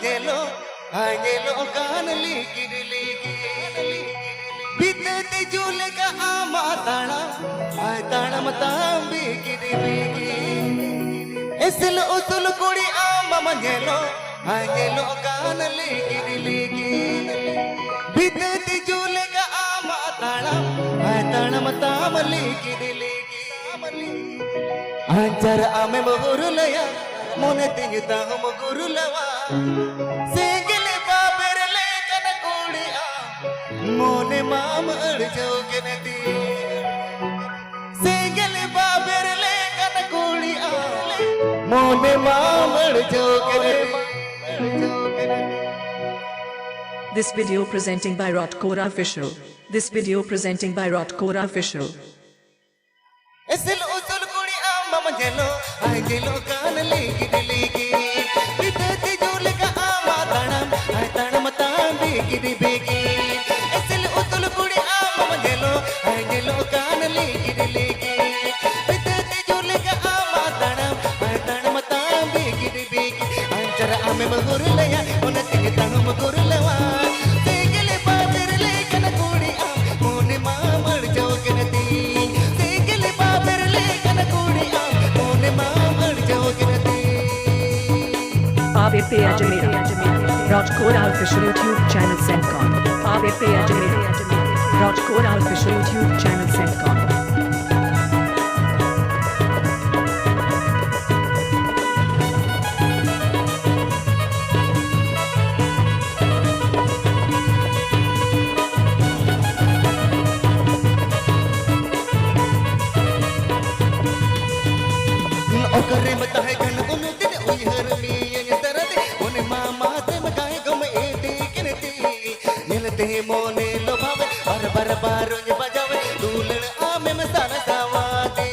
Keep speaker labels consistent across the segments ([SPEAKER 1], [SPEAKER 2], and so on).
[SPEAKER 1] angelo kan ligiri bitati jule ka ama tana matambi kiri esel usul kuri ama angelo kan ligiri bitati jule ka ama tana matamli kiri anjar ame mohurulaya mone tingita mogurulawa segele baberle kan kudiya mone mam arjoge nadi segele baberle kan kudiya mone mam arjoge nadi.
[SPEAKER 2] This video presenting by Rotkora Official. This video presenting by Rotkora Official.
[SPEAKER 1] Esel usul kuri ama angelo kan ligiri bitati jule ka ama tanam tambi kiri begi esel usul kuri ama angelo kan ligiri bitati jule ka ama tanam tambi kiri begi anjara ame mahurlaya onati tanum kurlawa segele baberle kan kudiya mone mamar jognati segele baberle kan kudiya mone mamar jognati.
[SPEAKER 2] ABP Ajamera. Rotkora Official YouTube channel Sendcon. ABP Ajamera. Rotkora Official YouTube channel Sendcon.
[SPEAKER 1] okare matahe kan unu din uyhar mi yen tarate one mama te magaye gum ete kinete nilte mone lobhave bar baron bajave dulan ame me sana sawade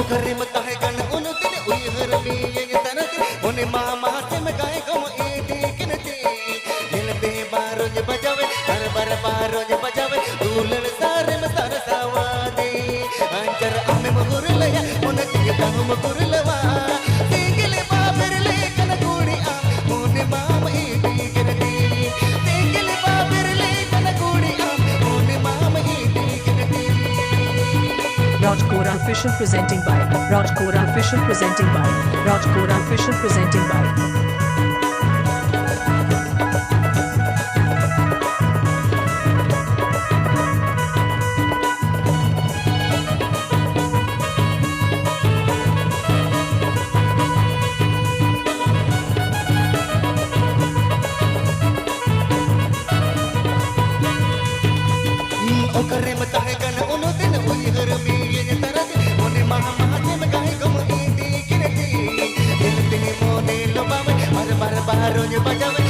[SPEAKER 1] okare matahe kan unu din uyhar mi yen tarate one mama te magaye gum ete kinete nilte baron bajave baron bajave dulan sare me sara sawade anjar ame mohurlaya onati tanum kurlawa segele baberle kan kudiya mone mama iti kinati segele baberle kan kudiya mone mama iti kinati.
[SPEAKER 2] Rotkora Official presenting by Rotkora Official presenting by Rotkora Official presenting by
[SPEAKER 1] okare matahe kan unu din uyhar mi yen tarate one mama te magaye gum iti kinati nilte mone lobave bar baron bajave